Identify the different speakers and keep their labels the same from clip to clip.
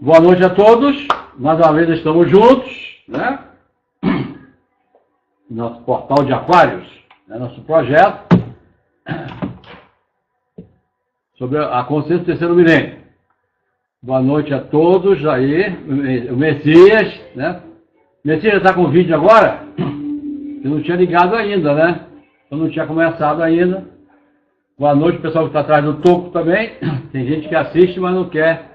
Speaker 1: Boa noite a todos. Mais uma vez estamos juntos, né? Nosso portal de Aquários, né? Nosso projeto sobre a consciência do terceiro milênio. Boa noite a todos aí. O Messias, né? O Messias já está com vídeo agora? Eu não tinha ligado ainda, né? Eu não tinha começado ainda. Boa noite, pessoal que está atrás do topo também. Tem gente que assiste, mas não quer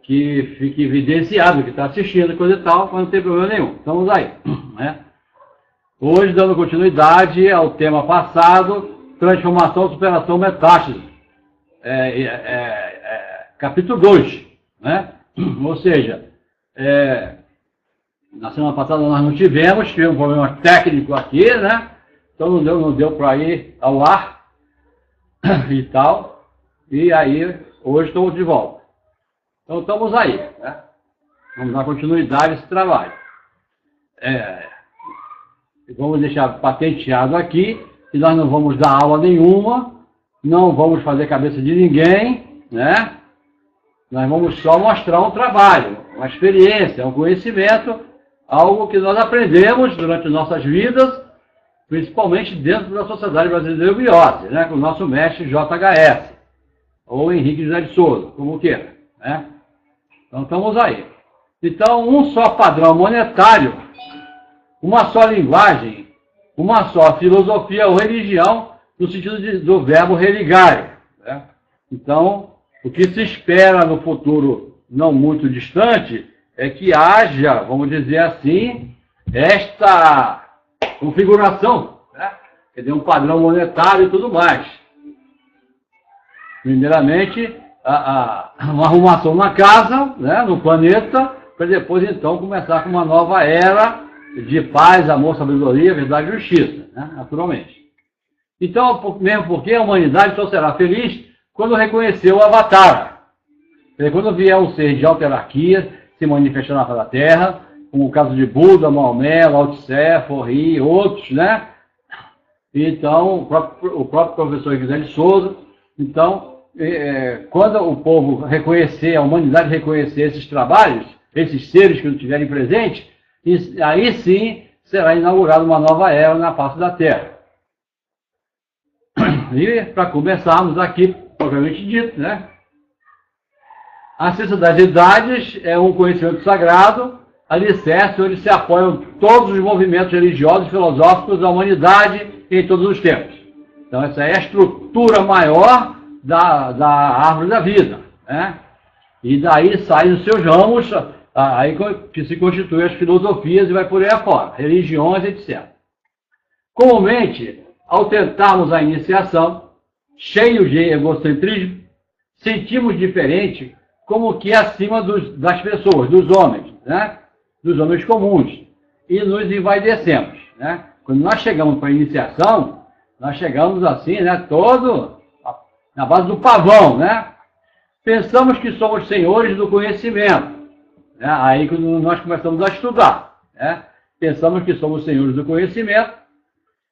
Speaker 1: que fique evidenciado que está assistindo, coisa e tal, mas não tem problema nenhum. Estamos aí, né? Hoje, dando continuidade ao tema passado, transformação, superação, metástase. Capítulo 2, né? Ou seja, na semana passada nós não tivemos um problema técnico aqui, né? Então não deu para ir ao ar e tal. E aí, hoje estamos de volta. Então estamos aí, né? Vamos dar continuidade a esse trabalho. Vamos deixar patenteado aqui que nós não vamos dar aula nenhuma, não vamos fazer cabeça de ninguém, né? Nós vamos só mostrar um trabalho, uma experiência, um conhecimento, algo que nós aprendemos durante nossas vidas, principalmente dentro da Sociedade Brasileira de Eubiose, né? Com o nosso mestre JHS, ou Henrique José de Souza, como queira, né? Então estamos aí. Então, um só padrão monetário, uma só linguagem, uma só filosofia ou religião, no sentido do verbo religare, né? Então, o que se espera no futuro não muito distante é que haja, vamos dizer assim, esta configuração, né? Quer dizer, um padrão monetário e tudo mais. Primeiramente, uma arrumação na casa, né, no planeta, para depois então começar com uma nova era de paz, amor, sabedoria, verdade e justiça, né, naturalmente. Então, mesmo porque a humanidade só será feliz quando reconhecer o Avatar. Quando vier um ser de autarquia se manifestar na face da Terra, como o caso de Buda, Maomé, Lao Tse, Forri e outros, né? Então, o próprio professor José de Souza. Então, quando o povo reconhecer, a humanidade reconhecer esses trabalhos, esses seres que não estiverem presentes, aí sim será inaugurada uma nova era na face da Terra. E, para começarmos aqui, propriamente dito, né? A ciência das idades é um conhecimento sagrado, alicerce onde se apoiam todos os movimentos religiosos e filosóficos da humanidade em todos os tempos. Então, essa é a estrutura maior da árvore da vida, né? E daí saem os seus ramos, aí que se constituem as filosofias e vai por aí afora, religiões, etc. Comumente, ao tentarmos a iniciação, cheios de egocentrismo, sentimos diferente como que acima das pessoas, dos homens, né? Dos homens comuns, e nos envaidecemos, né? Quando nós chegamos para a iniciação, nós chegamos assim, né? Todo na base do pavão, né? Pensamos que somos senhores do conhecimento, né? Aí quando nós começamos a estudar, né? Pensamos que somos senhores do conhecimento,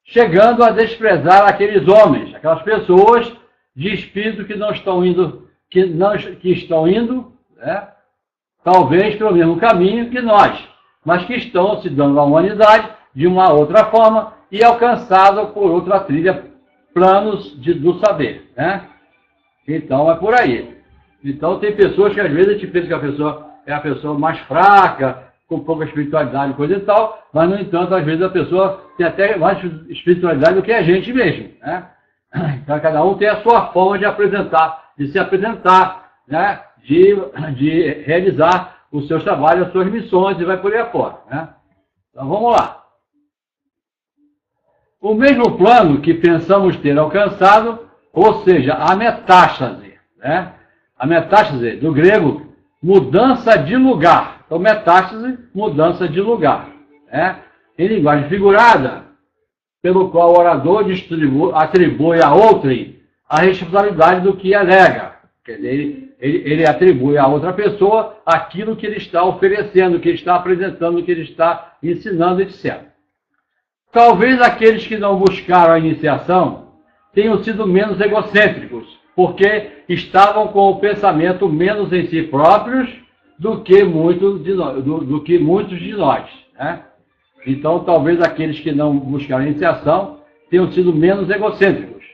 Speaker 1: chegando a desprezar aqueles homens, aquelas pessoas de espírito que não estão indo, que estão indo, né? Talvez pelo mesmo caminho que nós, mas que estão se dando à humanidade de uma outra forma e alcançado por outra trilha, planos do saber, né? Então é por aí. Então tem pessoas que às vezes a gente pensa que a pessoa é a pessoa mais fraca, com pouca espiritualidade, coisa e tal, mas no entanto às vezes a pessoa tem até mais espiritualidade do que a gente mesmo, né? Então cada um tem a sua forma de apresentar, de se apresentar, né? De realizar os seus trabalhos, as suas missões e vai por aí afora, né? Então vamos lá. O mesmo plano que pensamos ter alcançado, ou seja, a metástase, né? A metástase, do grego, mudança de lugar. Então, metástase, mudança de lugar, né? Em linguagem figurada, pelo qual o orador atribui a outrem a responsabilidade do que alega. Quer dizer, ele atribui a outra pessoa aquilo que ele está oferecendo, que ele está apresentando, que ele está ensinando, etc. Talvez aqueles que não buscaram a iniciação tenham sido menos egocêntricos, porque estavam com o pensamento menos em si próprios do que muitos de nós. Né? Então, talvez aqueles que não buscaram iniciação tenham sido menos egocêntricos,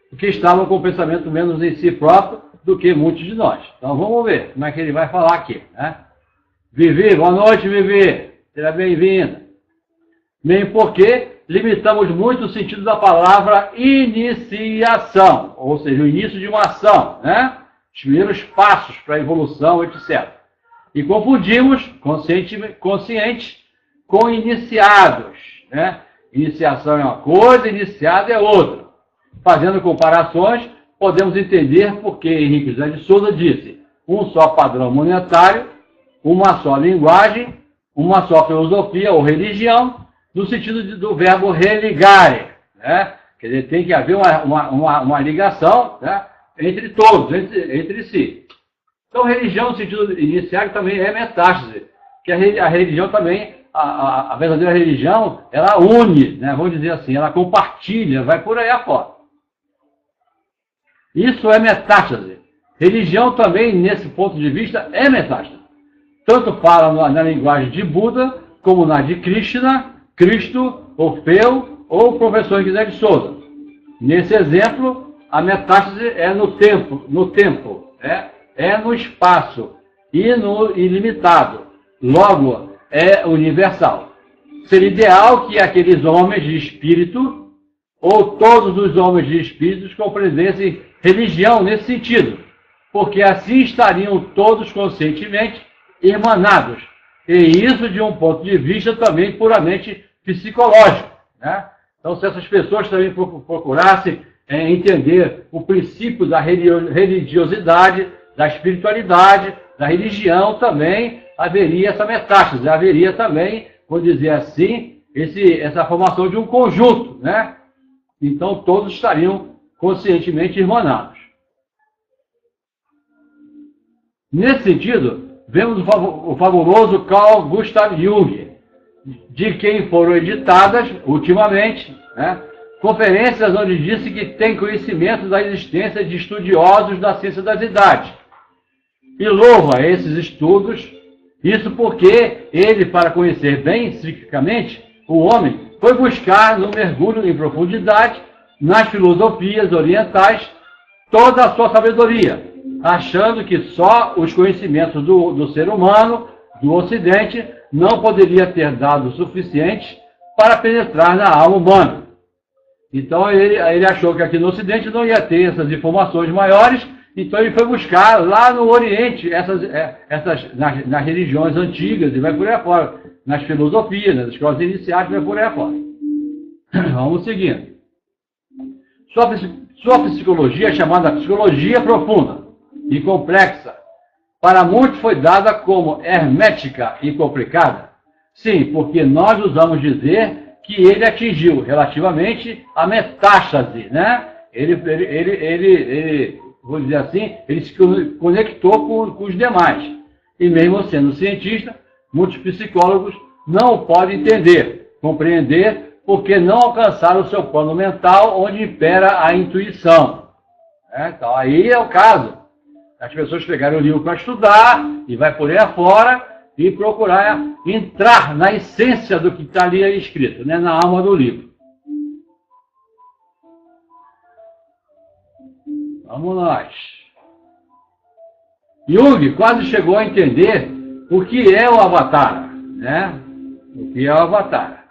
Speaker 1: porque estavam com o pensamento menos em si próprio do que muitos de nós. Então, vamos ver como é que ele vai falar aqui. Né? Vivi, boa noite, Vivi. Seja bem-vinda. Bem, porque limitamos muito o sentido da palavra iniciação, ou seja, o início de uma ação, né? Os primeiros passos para a evolução, etc. E confundimos conscientes com iniciados, né? Iniciação é uma coisa, iniciado é outra. Fazendo comparações, podemos entender porque Henrique José de Souza disse: um só padrão monetário, uma só linguagem, uma só filosofia ou religião, no sentido do verbo religare, né? Quer dizer, tem que haver uma ligação, né, entre todos, entre si. Então, religião, no sentido inicial, também é metástase, que a religião também, a verdadeira religião, ela une, né, vamos dizer assim, ela compartilha, vai por aí afora. Isso é metástase. Religião também, nesse ponto de vista, é metástase. Tanto fala na linguagem de Buda, como na de Krishna, Cristo, Orfeu ou professor José de Souza. Nesse exemplo, a metástase é no tempo, é no espaço e no ilimitado. Logo, é universal. Seria ideal que aqueles homens de espírito, ou todos os homens de espíritos, compreendessem religião nesse sentido, porque assim estariam todos conscientemente irmanados. E isso de um ponto de vista também puramente psicológico. Né? Então, se essas pessoas também procurassem entender o princípio da religiosidade, da espiritualidade, da religião, também haveria essa metástase, haveria também, vou dizer assim, essa formação de um conjunto. Né? Então, todos estariam conscientemente irmanados. Nesse sentido, vemos o fabuloso Carl Gustav Jung, de quem foram editadas, ultimamente, né, conferências onde disse que tem conhecimento da existência de estudiosos da ciência das idades. E louva esses estudos, isso porque ele, para conhecer bem, psiquicamente, o homem, foi buscar, no mergulho em profundidade, nas filosofias orientais, toda a sua sabedoria, achando que só os conhecimentos do ser humano, do Ocidente, não poderia ter dado o suficiente para penetrar na alma humana. Então ele achou que aqui no Ocidente não ia ter essas informações maiores, então ele foi buscar lá no Oriente, nas religiões antigas, e vai por aí afora, nas filosofias, nas escolas iniciais, vai por aí afora. Vamos seguindo. Sua psicologia é chamada psicologia profunda e complexa. Para muitos foi dada como hermética e complicada. Sim, porque nós usamos dizer que ele atingiu relativamente a metástase, né? Ele, vou dizer assim, ele se conectou com os demais. E mesmo sendo cientista, muitos psicólogos não o podem entender, compreender, porque não alcançaram o seu plano mental onde impera a intuição. Então aí é o caso. As pessoas pegaram o livro para estudar e vai por aí afora e procurar entrar na essência do que está ali escrito, né, na alma do livro. Vamos nós. Jung quase chegou a entender o que é o Avatar, né? O que é o Avatar.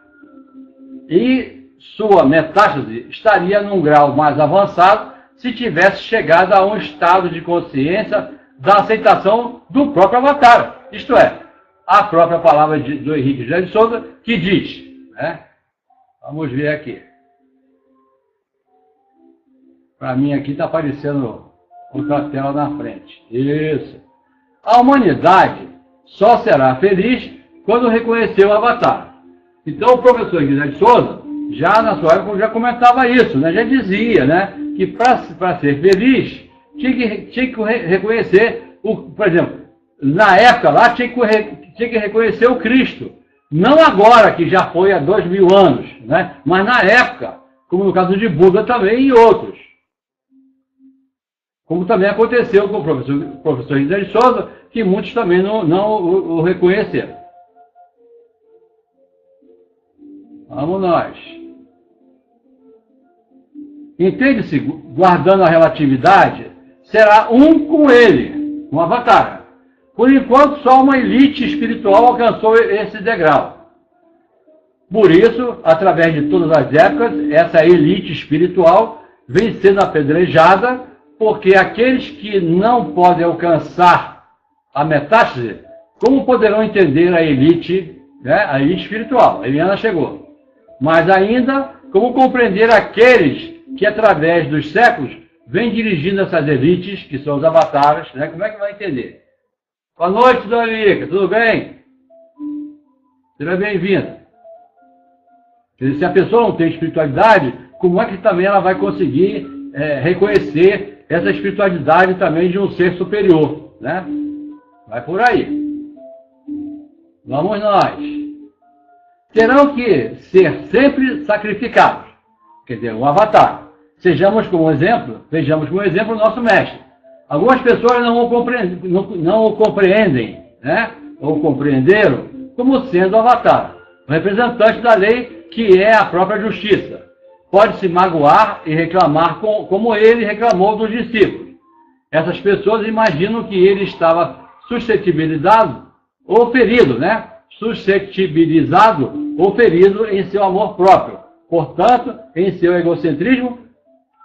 Speaker 1: E sua metástase estaria num grau mais avançado se tivesse chegado a um estado de consciência da aceitação do próprio Avatar. Isto é, a própria palavra do Henrique José de Souza, que diz, né? Vamos ver aqui. Para mim aqui está aparecendo outra tela na frente. Isso. A humanidade só será feliz quando reconhecer o Avatar. Então o professor José de Souza, já na sua época, já comentava isso, né? Já dizia, né, que para ser feliz tinha que reconhecer, por exemplo, na época lá tinha que reconhecer o Cristo. Não agora, que já foi há 2000 anos, né? Mas na época, como no caso de Buda também e outros. Como também aconteceu com o professor José de Souza, que muitos também não o reconheceram. Vamos nós. Entende-se, guardando a relatividade, será um com ele, um avatar. Por enquanto, só uma elite espiritual alcançou esse degrau. Por isso, através de todas as épocas, essa elite espiritual vem sendo apedrejada, porque aqueles que não podem alcançar a metástase, como poderão entender a elite, né, a elite espiritual? A Eliana chegou. Mas ainda, como compreender aqueles que, através dos séculos, vêm dirigindo essas elites, que são os avatares, né? Como é que vai entender? Boa noite, dona Lica, tudo bem? Seja bem-vinda. Se a pessoa não tem espiritualidade, como é que também ela vai conseguir reconhecer essa espiritualidade também de um ser superior, né? Vai por aí. Vamos nós. Terão que ser sempre sacrificados. Quer dizer, um avatar. Vejamos como exemplo o nosso mestre. Algumas pessoas não o compreendem, né? Ou compreenderam como sendo avatar. O representante da lei, que é a própria justiça. Pode se magoar e reclamar como ele reclamou dos discípulos. Essas pessoas imaginam que ele estava suscetibilizado ou ferido, né? Suscetibilizado ou ferido em seu amor próprio. Portanto, em seu egocentrismo,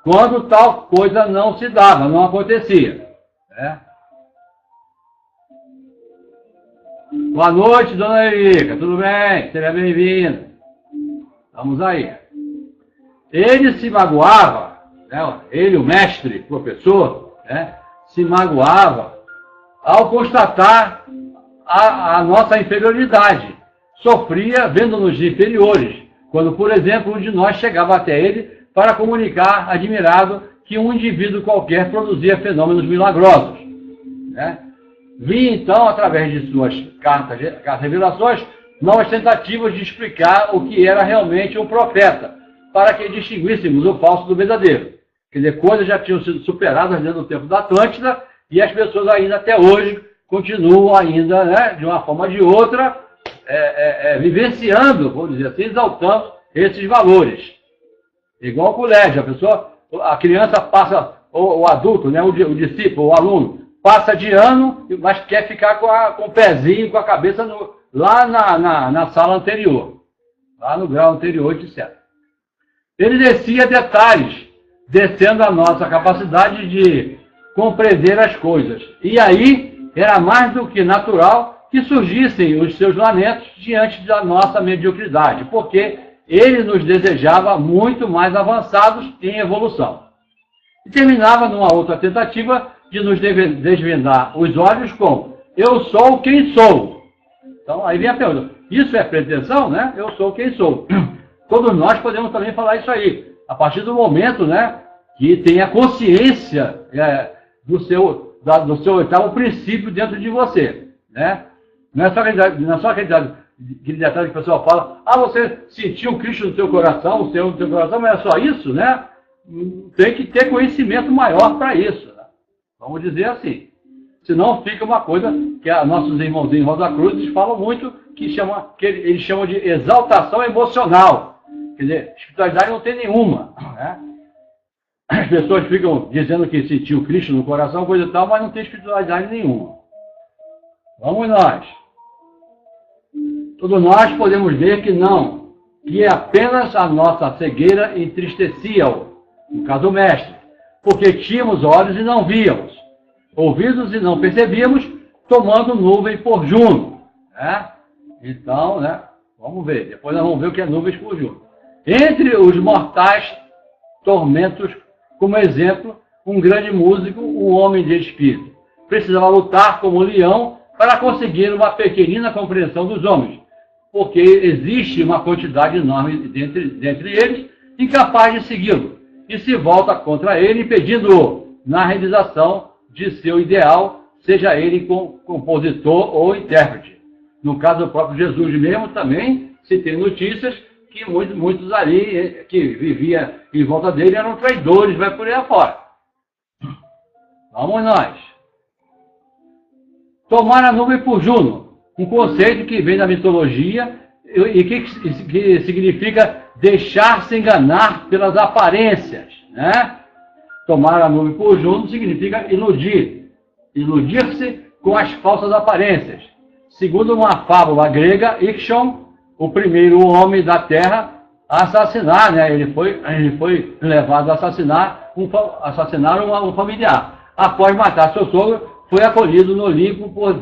Speaker 1: quando tal coisa não se dava, não acontecia. Né? Boa noite, dona Erika. Tudo bem? Seja bem-vinda. Vamos aí. Ele se magoava, né? Ele, o mestre, professor, né? Se magoava ao constatar a nossa inferioridade. Sofria vendo-nos inferiores, quando, por exemplo, um de nós chegava até ele para comunicar, admirado, que um indivíduo qualquer produzia fenômenos milagrosos. Né? Vi, então, através de suas cartas revelações, novas tentativas de explicar o que era realmente um profeta, para que distinguíssemos o falso do verdadeiro. Quer dizer, coisas já tinham sido superadas dentro do tempo da Atlântida, e as pessoas ainda até hoje continuam ainda, né, de uma forma ou de outra, vivenciando, vamos dizer assim, exaltando esses valores. Igual o colégio, a criança passa, o adulto, né, o discípulo, o aluno, passa de ano, mas quer ficar com o pezinho, com a cabeça lá na sala anterior, lá no grau anterior, etc. Ele descia detalhes, descendo a nossa capacidade de compreender as coisas. E aí era mais do que natural que surgissem os seus lamentos diante da nossa mediocridade, porque ele nos desejava muito mais avançados em evolução. E terminava numa outra tentativa de nos desvendar os olhos com eu sou quem sou. Então aí vem a pergunta, isso é pretensão, né? Eu sou quem sou. Todos nós podemos também falar isso aí, a partir do momento, né, que tem a consciência do seu oitavo princípio dentro de você, né? Não é só aquele detalhe que o pessoal fala, você sentiu Cristo no teu coração, o Senhor no teu coração, mas é só isso, né? Tem que ter conhecimento maior para isso, né? Vamos dizer assim. Senão fica uma coisa que nossos irmãozinhos Rosa Cruz falam muito, que eles chamam de exaltação emocional. Quer dizer, espiritualidade não tem nenhuma, né? As pessoas ficam dizendo que sentiu Cristo no coração, coisa e tal, mas não tem espiritualidade nenhuma. Vamos nós. Todos nós podemos ver que não, que apenas a nossa cegueira entristecia-o, no caso do mestre, porque tínhamos olhos e não víamos, ouvidos e não percebíamos, tomando nuvem por Juno. Né? Então, né, vamos ver, depois nós vamos ver o que é nuvens por Juno. Entre os mortais tormentos, como exemplo, um grande músico, um homem de espírito, precisava lutar como um leão para conseguir uma pequenina compreensão dos homens, porque existe uma quantidade enorme dentre eles incapaz de segui-lo, e se volta contra ele, impedindo-o na realização de seu ideal, seja ele compositor ou intérprete. No caso do próprio Jesus mesmo, também se tem notícias que muitos ali, que viviam em volta dele, eram traidores, vai por aí afora. Vamos nós. Tomar a nuvem por Juno, um conceito que vem da mitologia e que significa deixar-se enganar pelas aparências, né? Tomar a nuvem por Juno significa iludir, iludir-se com as falsas aparências. Segundo uma fábula grega, Ixion, o primeiro homem da Terra a assassinar, né? Ele foi levado a assassinar um familiar. Após matar seu sogro, foi acolhido no Olimpo por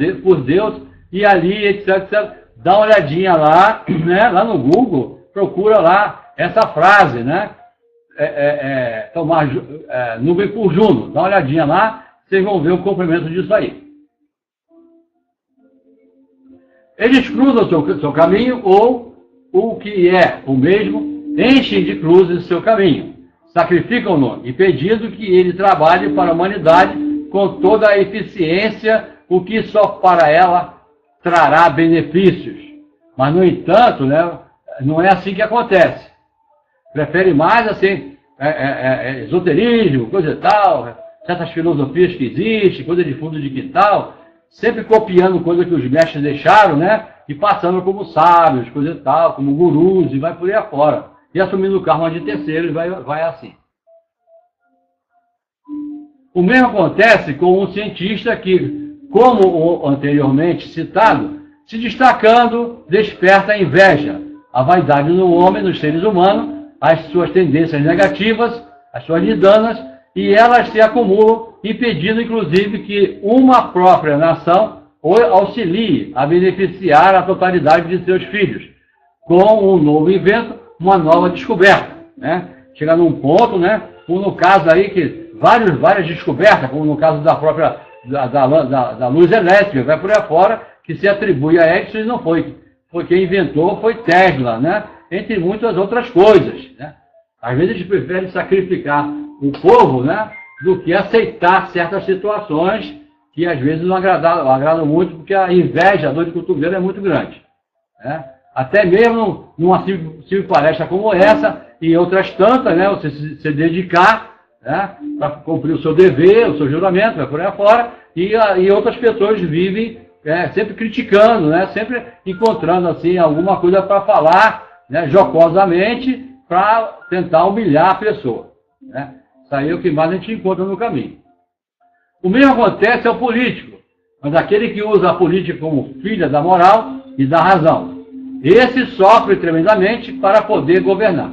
Speaker 1: Deus e ali, etc. Dá uma olhadinha lá, né? Lá no Google, procura lá essa frase, né? Tomar nuvem por Juno. Dá uma olhadinha lá, vocês vão ver o complemento disso aí. Eles cruzam o seu caminho, ou o que é o mesmo, enchem de cruzes o seu caminho. Sacrificam-no, impedindo que ele trabalhe para a humanidade com toda a eficiência, o que só para ela trará benefícios. Mas, no entanto, né, não é assim que acontece. Prefere mais assim, esoterismo, coisa e tal, certas filosofias que existem, coisa de fundo de quintal, sempre copiando coisa que os mestres deixaram, né? E passando como sábios, coisa e tal, como gurus, e vai por aí afora. E assumindo o karma de terceiros, vai assim. O mesmo acontece com um cientista que, como o anteriormente citado, se destacando, desperta a inveja, a vaidade no homem, nos seres humanos, as suas tendências negativas, as suas lidanas, e elas se acumulam, impedindo, inclusive, que uma própria nação auxilie a beneficiar a totalidade de seus filhos, com um novo invento, uma nova descoberta, né? Chega num ponto, né? Como no caso aí, que várias descobertas, como no caso da própria da luz elétrica, vai por aí fora, que se atribui a Edison e não foi. Foi quem inventou, foi Tesla, né? Entre muitas outras coisas, né? Às vezes eles preferem sacrificar o povo, né, do que aceitar certas situações que às vezes não agradam muito, porque a inveja, a dor de cotovelo é muito grande, né? Até mesmo numa simples palestra como essa e outras tantas, né, você se dedicar, né, para cumprir o seu dever, o seu juramento, vai por aí fora, e outras pessoas vivem sempre criticando, né, sempre encontrando assim alguma coisa para falar, né, jocosamente, para tentar humilhar a pessoa, né? Isso aí é o que mais a gente encontra no caminho. O mesmo acontece ao político, mas aquele que usa a política como filha da moral e da razão. Esse sofre tremendamente para poder governar.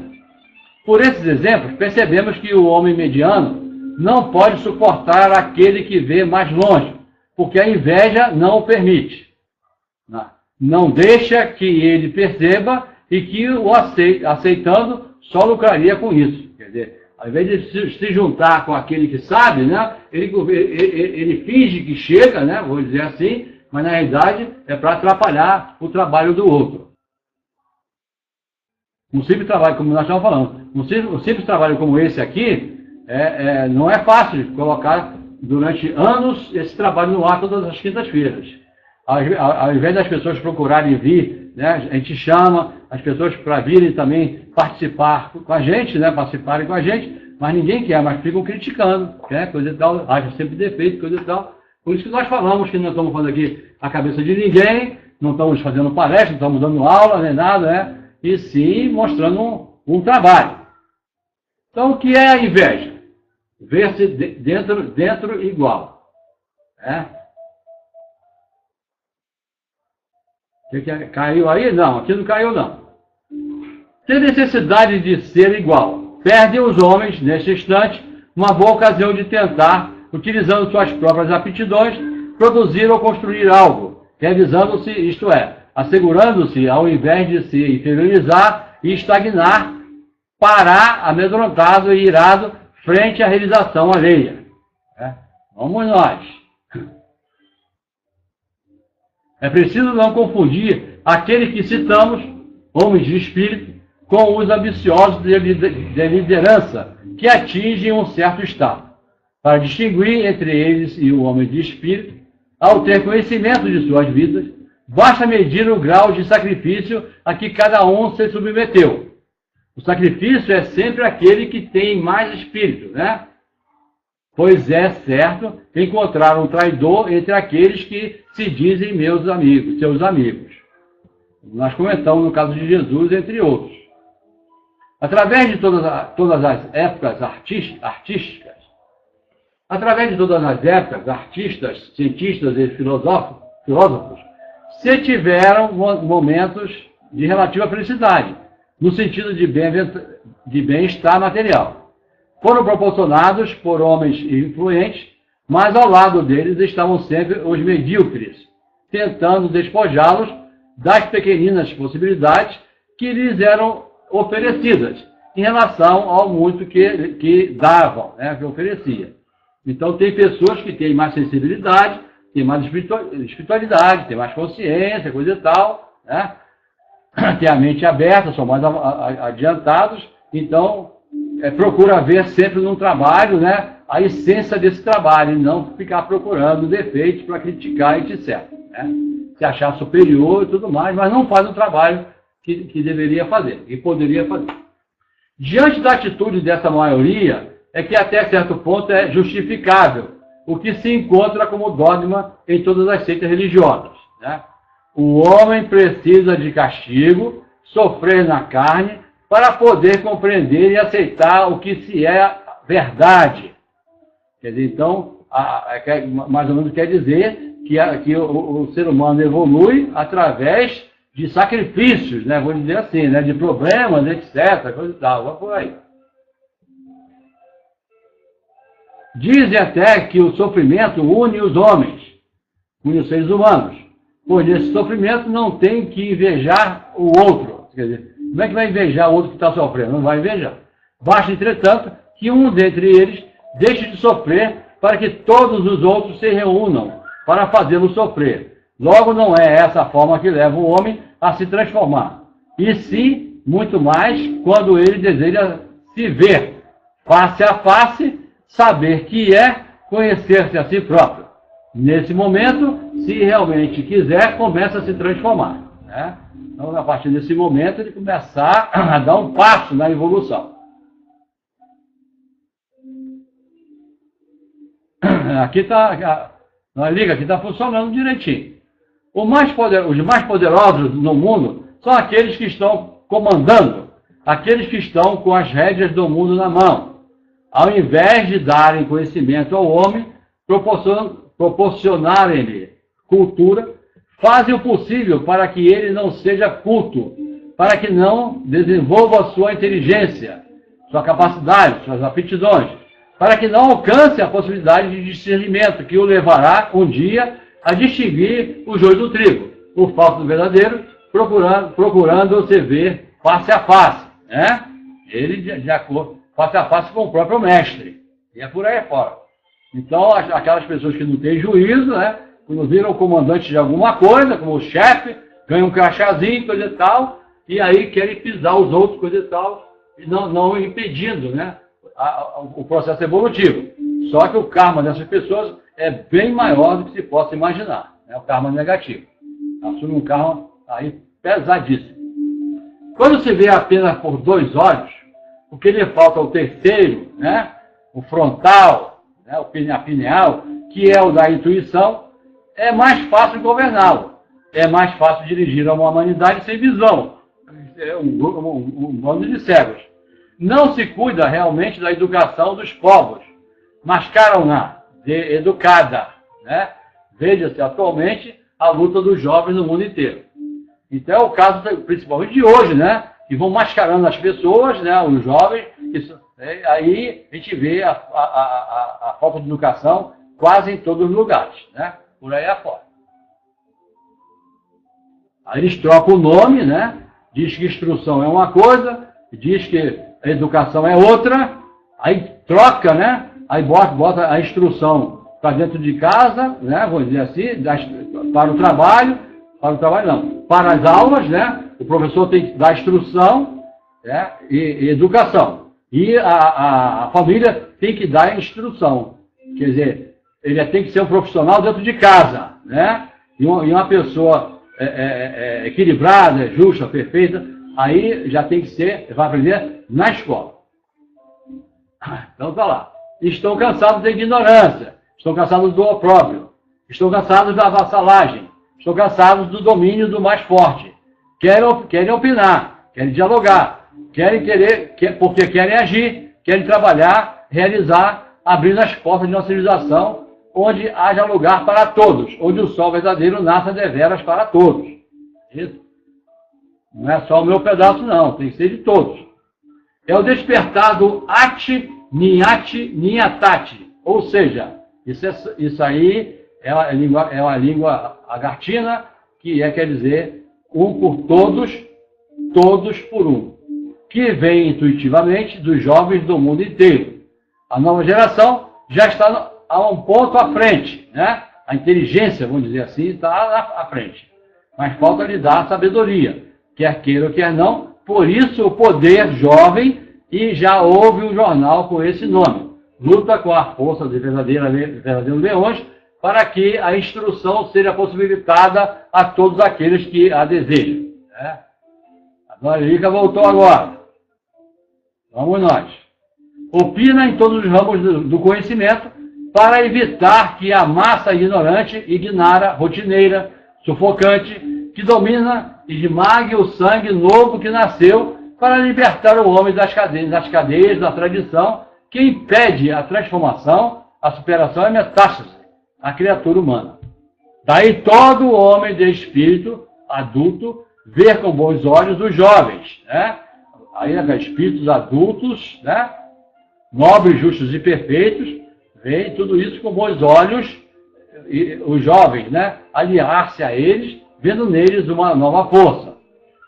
Speaker 1: Por esses exemplos, percebemos que o homem mediano não pode suportar aquele que vê mais longe, porque a inveja não o permite. Não deixa que ele perceba e que o aceitando só lucraria com isso. Quer dizer, ao invés de se juntar com aquele que sabe, né, ele finge que chega, né, vou dizer assim, mas na realidade é para atrapalhar o trabalho do outro. Um simples trabalho, como nós estamos falando, um simples trabalho como esse aqui, não é fácil colocar durante anos esse trabalho no ar todas as quintas-feiras. Ao invés das pessoas procurarem vir, né, a gente chama as pessoas para virem também participar com a gente, né, participarem com a gente, mas ninguém quer, mas ficam criticando, né, coisa e tal, acham sempre defeito, coisa e tal. Por isso que nós falamos que não estamos fazendo aqui a cabeça de ninguém, não estamos fazendo palestra, não estamos dando aula, nem nada, né, e sim mostrando um trabalho. Então, o que é a inveja? Ver-se dentro igual. Né? Caiu aí? Não, aqui não caiu não. Tem necessidade de ser igual. Perdem os homens, neste instante, uma boa ocasião de tentar, utilizando suas próprias aptidões, produzir ou construir algo, realizando-se, isto é, assegurando-se, ao invés de se inferiorizar e estagnar, parar amedrontado e irado frente à realização alheia. Vamos nós. É preciso não confundir aquele que citamos, homens de espírito, com os ambiciosos de liderança, que atingem um certo estado. Para distinguir entre eles e o homem de espírito, ao ter conhecimento de suas vidas, basta medir o grau de sacrifício a que cada um se submeteu. O sacrifício é sempre aquele que tem mais espírito, né? pois é certo encontrar um traidor entre aqueles que se dizem meus amigos, seus amigos. Nós comentamos no caso de Jesus, entre outros. Através de todas as épocas artísticas, artistas, cientistas e filósofos se tiveram momentos de relativa felicidade, no sentido de bem-estar material. Foram proporcionados por homens influentes, mas ao lado deles estavam sempre os medíocres, tentando despojá-los das pequeninas possibilidades que lhes eram oferecidas, em relação ao muito que davam, né, que oferecia. Então, tem pessoas que têm mais sensibilidade, têm mais espiritualidade, têm mais consciência, coisa e tal, né? Têm a mente aberta, são mais adiantados, então, procura ver sempre no trabalho, né, a essência desse trabalho, e não ficar procurando defeitos para criticar, etc. Né? Se achar superior e tudo mais, mas não faz o trabalho que deveria fazer, que poderia fazer. Diante da atitude dessa maioria, é que até certo ponto é justificável o que se encontra como dogma em todas as seitas religiosas. Né? O homem precisa de castigo, sofrer na carne, para poder compreender e aceitar o que se é verdade. Quer dizer, então, mais ou menos quer dizer que o ser humano evolui através de sacrifícios, né? Vou dizer assim, né? De problemas, etc., coisa e tal, vai por aí. Dizem até que o sofrimento une os homens, une os seres humanos, pois nesse sofrimento não tem que invejar o outro. Quer dizer, como é que vai invejar o outro que está sofrendo? Não vai invejar. Basta, entretanto, que um dentre eles deixe de sofrer para que todos os outros se reúnam para fazê-lo sofrer. Logo, não é essa a forma que leva o homem a se transformar. E sim, muito mais, quando ele deseja se ver face a face, saber que é, conhecer-se a si próprio. Nesse momento, se realmente quiser, começa a se transformar. Né? Então, a partir desse momento, ele começar a dar um passo na evolução. Aqui está, na liga, aqui está funcionando direitinho. Os mais poderosos no mundo são aqueles que estão comandando, aqueles que estão com as rédeas do mundo na mão. Ao invés de darem conhecimento ao homem, proporcionarem-lhe cultura, fazem o possível para que ele não seja culto, para que não desenvolva sua inteligência, sua capacidade, suas aptidões, para que não alcance a possibilidade de discernimento que o levará um dia a distinguir o joio do trigo, o falso do verdadeiro, procurando se ver face a face. Né? Ele face a face com o próprio mestre. E é por aí fora. Então, aquelas pessoas que não têm juízo, né? Quando viram o comandante de alguma coisa, como o chefe, ganham um crachazinho, coisa e tal, e aí querem pisar os outros, coisa e tal, e não impedindo, né, o processo evolutivo. Só que o karma dessas pessoas é bem maior do que se possa imaginar. Né? O karma negativo. Assume um karma aí pesadíssimo. Quando se vê apenas por dois olhos, o que lhe falta é o terceiro, né? O frontal, né? A pineal, que é o da intuição, é mais fácil governá-lo. É mais fácil dirigir uma humanidade sem visão. É um bando de cegos. Não se cuida realmente da educação dos povos. Mascaram-na de educada. Né? Veja-se atualmente a luta dos jovens no mundo inteiro. Então é o caso principalmente de hoje, né? Que vão mascarando as pessoas, né? Os jovens. Aí a gente vê a falta de educação quase em todos os lugares, né? Por aí afora. Aí eles trocam o nome, né? Diz que instrução é uma coisa, diz que a educação é outra, aí troca, né? Aí bota a instrução para dentro de casa, né? Vamos dizer assim, para o trabalho não, para as aulas, né? O professor tem que dar instrução, né? e educação. E a família tem que dar instrução. Quer dizer, ele tem que ser um profissional dentro de casa, né? E uma pessoa equilibrada, justa, perfeita, aí já tem que ser, vai aprender na escola. Então tá lá. estão cansados da ignorância, estão cansados do opróbrio, estão cansados da vassalagem, estão cansados do domínio do mais forte. Querem opinar, querem dialogar, porque querem agir, querem trabalhar, realizar, abrindo as portas de uma civilização onde haja lugar para todos, onde o sol verdadeiro nasça deveras para todos. Isso. Não é só o meu pedaço, não, tem que ser de todos. É o despertar do Ati, Niati, Niatati. Ou seja, isso aí é uma língua agartina, que quer dizer um por todos, todos por um, que vem intuitivamente dos jovens do mundo inteiro. A nova geração já está a um ponto à frente, né? A inteligência, vamos dizer assim, está à frente. Mas falta lhe dar sabedoria, quer queira ou quer não. Por isso o poder jovem, e já houve um jornal com esse nome. Luta com a força de verdadeiros leões, para que a instrução seja possibilitada a todos aqueles que a desejam. Né? A Dona Erika voltou agora. Vamos nós. Opina em todos os ramos do conhecimento, para evitar que a massa ignorante, ignara, rotineira, sufocante, que domina, esmague o sangue novo que nasceu, para libertar o homem das cadeias da tradição, que impede a transformação, a superação e a metástase da criatura humana. Daí todo homem de espírito adulto ver com bons olhos os jovens, né? Aí espíritos adultos, né? Nobres, justos e perfeitos, veem tudo isso com bons olhos, e os jovens, né? Aliar-se a eles, vendo neles uma nova força.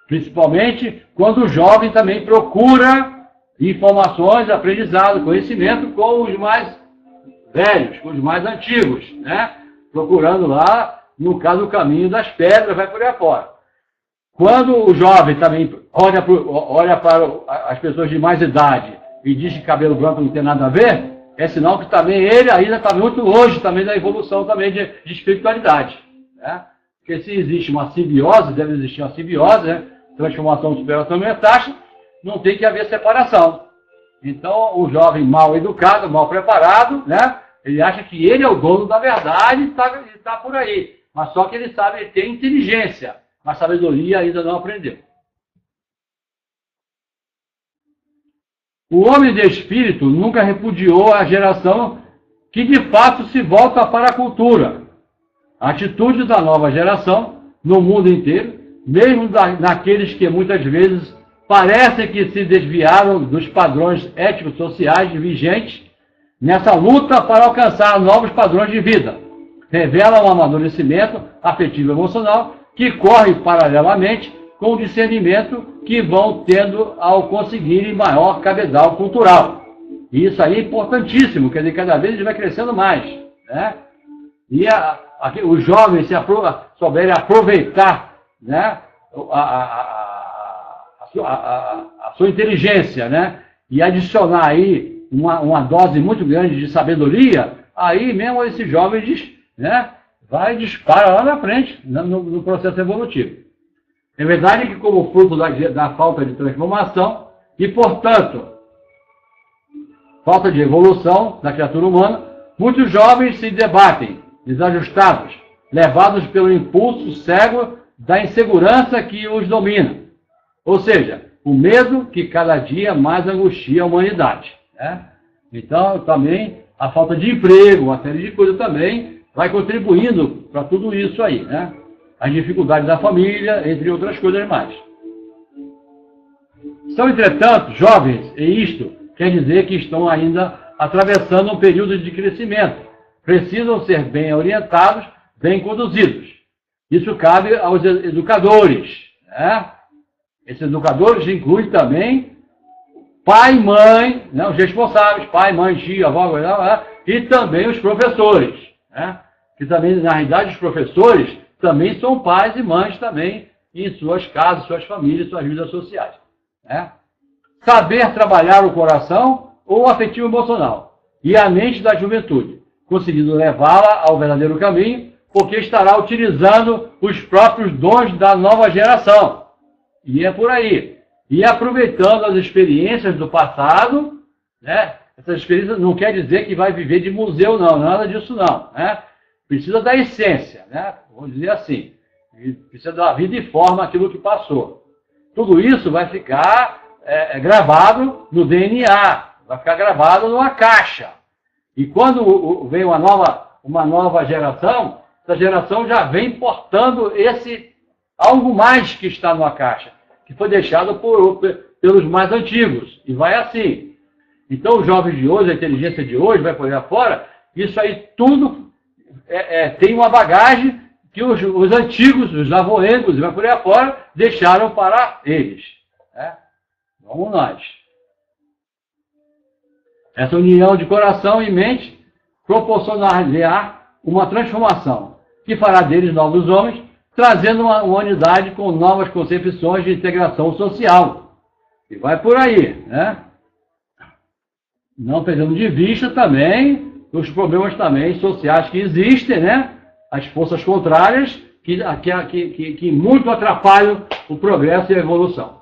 Speaker 1: Principalmente quando o jovem também procura informações, aprendizado, conhecimento com os mais velhos, com os mais antigos, né? Procurando lá, no caso, o caminho das pedras, vai por aí fora. Quando o jovem também olha para as pessoas de mais idade e diz que cabelo branco não tem nada a ver, é sinal que também ele ainda está muito longe também da evolução também de espiritualidade. Né? Porque se existe uma simbiose, deve existir uma simbiose, né? Transformação de superação e metástase, não tem que haver separação. Então, o jovem mal educado, mal preparado, né? Ele acha que ele é o dono da verdade e está por aí. Mas só que ele sabe, ele tem inteligência, mas sabedoria ainda não aprendeu. O homem de espírito nunca repudiou a geração que de fato se volta para a cultura. A atitude da nova geração, no mundo inteiro, mesmo naqueles que muitas vezes parecem que se desviaram dos padrões éticos sociais vigentes, nessa luta para alcançar novos padrões de vida, revela um amadurecimento afetivo e emocional que corre paralelamente com o discernimento que vão tendo ao conseguirem maior cabedal cultural. E isso aí é importantíssimo, quer dizer, cada vez ele vai crescendo mais. Né? E os jovens souberem aproveitar, né, a sua inteligência, né, e adicionar aí uma dose muito grande de sabedoria, aí mesmo esses jovens, né, vai e dispara lá na frente, no processo evolutivo. É verdade que como fruto da falta de transformação e, portanto, falta de evolução da criatura humana, muitos jovens se debatem, desajustados, levados pelo impulso cego da insegurança que os domina. Ou seja, o medo que cada dia mais angustia a humanidade. Né? Então, também, a falta de emprego, uma série de coisas também, vai contribuindo para tudo isso aí. Né? As dificuldades da família, entre outras coisas mais. São, entretanto, jovens, e isto quer dizer que estão ainda atravessando um período de crescimento. Precisam ser bem orientados, bem conduzidos. Isso cabe aos educadores. Né? Esses educadores incluem também pai e mãe, né? Os responsáveis, pai, mãe, tio, avó, e também os professores. Né? Que também, na realidade, os professores também são pais e mães também em suas casas, suas famílias, suas vidas sociais. Né? Saber trabalhar o coração ou o afetivo emocional e a mente da juventude, conseguindo levá-la ao verdadeiro caminho, porque estará utilizando os próprios dons da nova geração. E é por aí. E aproveitando as experiências do passado, né, Essas experiências não quer dizer que vai viver de museu, não, nada disso não, né? Precisa da essência, né? Vamos dizer assim. Precisa da vida e forma aquilo que passou. Tudo isso vai ficar gravado no DNA, vai ficar gravado numa caixa. E quando vem uma nova geração, essa geração já vem portando esse algo mais que está numa caixa, que foi deixado pelos mais antigos. E vai assim. Então, os jovens de hoje, a inteligência de hoje, vai por aí afora, isso aí tudo tem uma bagagem que os antigos, os avoengos, vai por aí afora, deixaram para eles. Né? Vamos nós. Essa união de coração e mente proporcionar-lhe-á uma transformação que fará deles novos homens, trazendo uma unidade com novas concepções de integração social. E vai por aí, né? Não perdendo de vista também os problemas também sociais que existem, né? As forças contrárias que muito atrapalham o progresso e a evolução.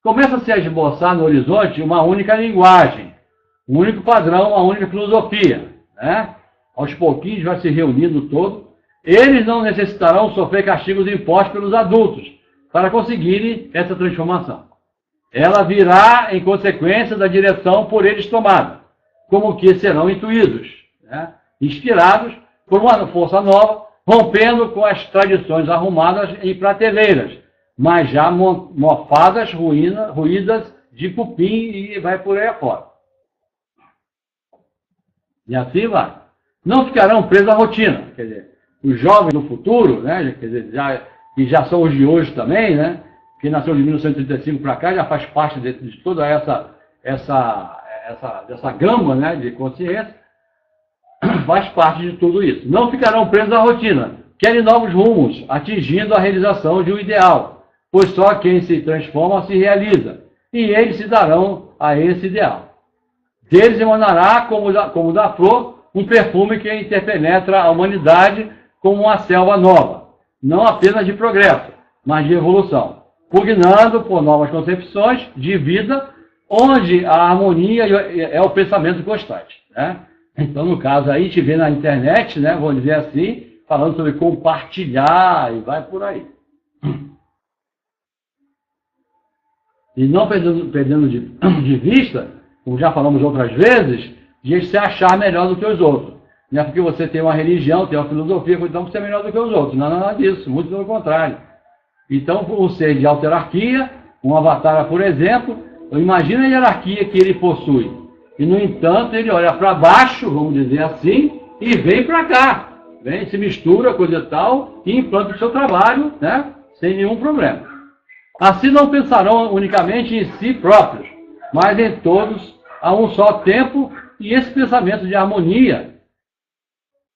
Speaker 1: Começa-se a esboçar no horizonte uma única linguagem, um único padrão, uma única filosofia, né? Aos pouquinhos vai se reunindo todo. Eles não necessitarão sofrer castigos impostos pelos adultos para conseguirem essa transformação. Ela virá em consequência da direção por eles tomada, como que serão intuídos, né? Inspirados por uma força nova, rompendo com as tradições arrumadas em prateleiras, mas já mofadas, ruídas de cupim e vai por aí afora. E assim vai. Não ficarão presos à rotina. Quer dizer, os jovens do futuro, né, quer dizer, que já são os de hoje também, né, que nasceu de 1935 para cá, já faz parte de toda essa gama, né, de consciência, faz parte de tudo isso. Não ficarão presos à rotina, querem novos rumos, atingindo a realização de um ideal, pois só quem se transforma se realiza, e eles se darão a esse ideal. Deles emanará, como da flor, um perfume que interpenetra a humanidade como uma selva nova, não apenas de progresso, mas de evolução, pugnando por novas concepções de vida, onde a harmonia é o pensamento constante, né? Então, no caso aí, te vê na internet, né, vou dizer assim, falando sobre compartilhar e vai por aí. E não perdendo de vista, como já falamos outras vezes, de se achar melhor do que os outros. Não é porque você tem uma religião, tem uma filosofia, então você é melhor do que os outros. Não é nada disso, muito pelo contrário. Então, um ser de autarquia, um avatar, por exemplo, imagina a hierarquia que ele possui. E, no entanto, ele olha para baixo, vamos dizer assim, e vem para cá. Vem, se mistura, coisa e tal, e implanta o seu trabalho, né, sem nenhum problema. Assim não pensarão unicamente em si próprios, mas em todos a um só tempo, e esse pensamento de harmonia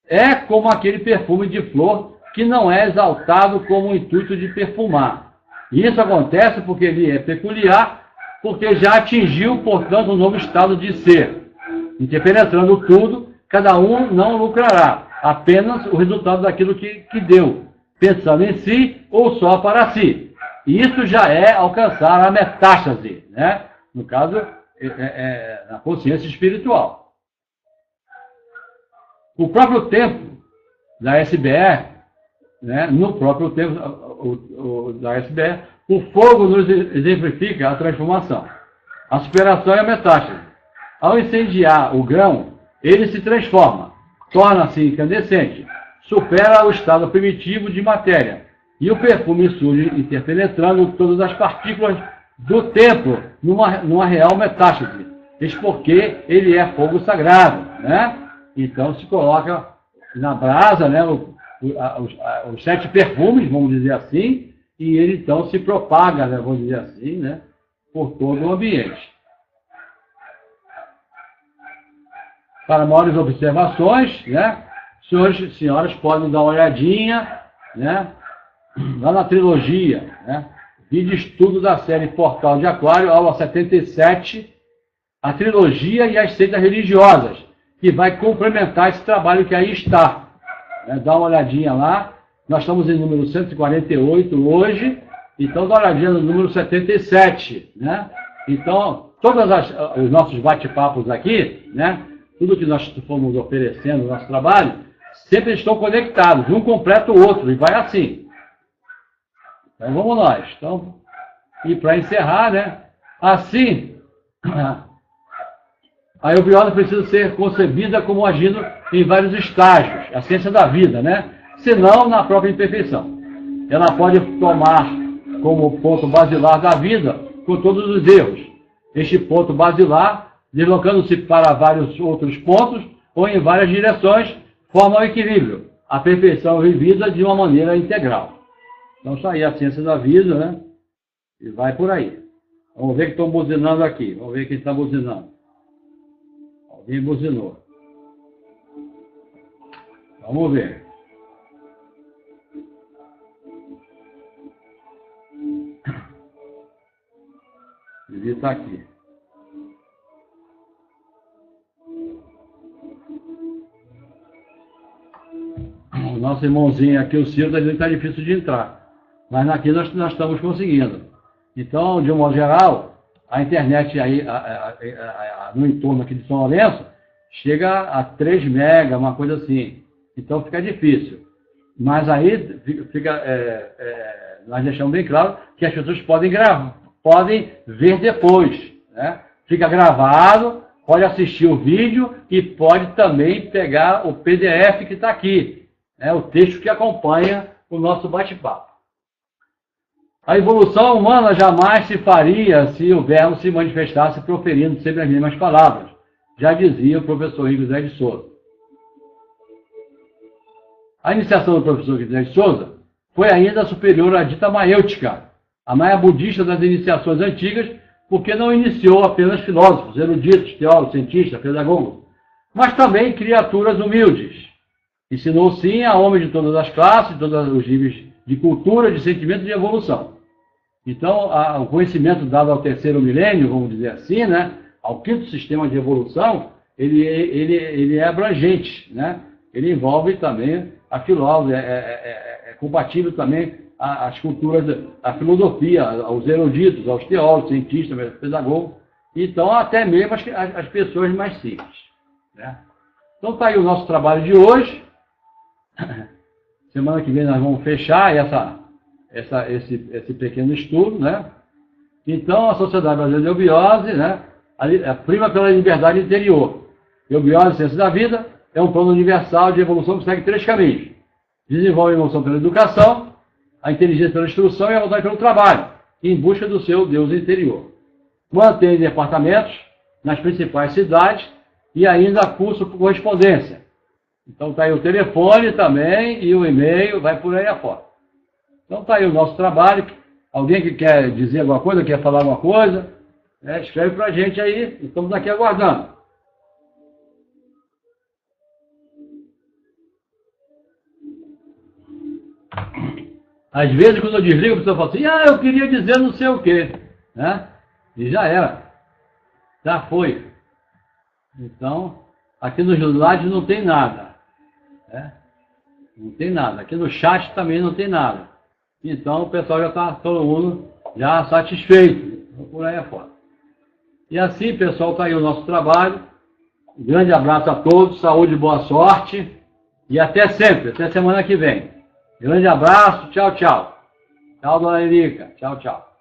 Speaker 1: é como aquele perfume de flor que não é exaltado como o intuito de perfumar. E isso acontece porque ele é peculiar, porque já atingiu, portanto, um novo estado de ser. Interpenetrando tudo, cada um não lucrará, apenas o resultado daquilo que deu, pensando em si ou só para si. E isso já é alcançar a metástase, né? No caso, na consciência espiritual. O próprio tempo da SBE, né, no próprio tempo da SBE, o fogo nos exemplifica a transformação, a superação e a metástase. Ao incendiar o grão, ele se transforma, torna-se incandescente, supera o estado primitivo de matéria, e o perfume surge interpenetrando todas as partículas do tempo numa real metástase, isso porque ele é fogo sagrado, né? Então se coloca na brasa, né, os 7 perfumes, vamos dizer assim, e ele então se propaga, né, vamos dizer assim, né, por todo o ambiente. Para maiores observações, né, senhores e senhoras podem dar uma olhadinha, né, lá na trilogia, né, vídeo estudo da série Portal de Aquário, aula 77, a trilogia e as seitas religiosas, que vai complementar esse trabalho que aí está. Né, dá uma olhadinha lá, nós estamos em número 148 hoje, então dá uma olhadinha no número 77, né? Então, os nossos bate-papos aqui, né? Tudo que nós fomos oferecendo no nosso trabalho, sempre estão conectados, um completa o outro, e vai assim. Então vamos nós. Então, e para encerrar, né? Assim, a eubiose precisa ser concebida como agindo em vários estágios, a ciência da vida, né? Senão na própria imperfeição. Ela pode tomar como ponto basilar da vida com todos os erros. Este ponto basilar, deslocando-se para vários outros pontos ou em várias direções, forma o equilíbrio, a perfeição vivida de uma maneira integral. Então, isso aí é a ciência da vida, né? E vai por aí. Vamos ver que estão buzinando aqui. Vamos ver quem está buzinando. Alguém buzinou. Vamos ver. Devia estar aqui. O nosso irmãozinho aqui, o Ciro, está difícil de entrar. Mas aqui nós estamos conseguindo. Então, de um modo geral, a internet aí, no entorno aqui de São Lourenço, chega a 3 mega, uma coisa assim. Então fica difícil. Mas aí nós deixamos bem claro que as pessoas podem ver depois. Né? Fica gravado, pode assistir o vídeo e pode também pegar o PDF que está aqui. O texto que acompanha o nosso bate-papo. A evolução humana jamais se faria se o verbo se manifestasse proferindo sempre as mesmas palavras. Já dizia o professor Igor José de Souza. A iniciação do professor Igor José de Souza foi ainda superior à dita maêutica, a maia budista das iniciações antigas, porque não iniciou apenas filósofos, eruditos, teólogos, cientistas, pedagogos, mas também criaturas humildes. Ensinou sim a homens de todas as classes, de todos os níveis de cultura, de sentimento e de evolução. Então, o conhecimento dado ao terceiro milênio, vamos dizer assim, né, ao quinto sistema de evolução, ele é abrangente, né? Ele envolve também a filosofia, é compatível também às culturas, à filosofia, aos eruditos, aos teólogos, cientistas, pedagogos, então até mesmo as pessoas mais simples. Né? Então está aí o nosso trabalho de hoje. Semana que vem nós vamos fechar esse pequeno estudo, né? Então, a Sociedade Brasileira de Eubiose, né, prima pela liberdade interior. Eubiose, ciência da vida, é um plano universal de evolução que segue 3 caminhos. Desenvolve a emoção pela educação, a inteligência pela instrução e a vontade pelo trabalho, em busca do seu Deus interior. Mantém departamentos nas principais cidades e ainda curso por correspondência. Então está aí o telefone também e o e-mail, vai por aí afora. Então está aí o nosso trabalho. Alguém que quer dizer alguma coisa, quer falar alguma coisa, escreve para a gente aí, estamos aqui aguardando. Às vezes, quando eu desligo, a pessoa fala assim, eu queria dizer não sei o quê. Né? E já era. Já foi. Então, aqui nos slides não tem nada. Né? Não tem nada. Aqui no chat também não tem nada. Então, o pessoal já está, todo mundo já satisfeito. Por aí afora. E assim, pessoal, está aí o nosso trabalho. Um grande abraço a todos, saúde, boa sorte. E até sempre, até semana que vem. Grande abraço, tchau, tchau. Tchau, dona Erika. Tchau, tchau.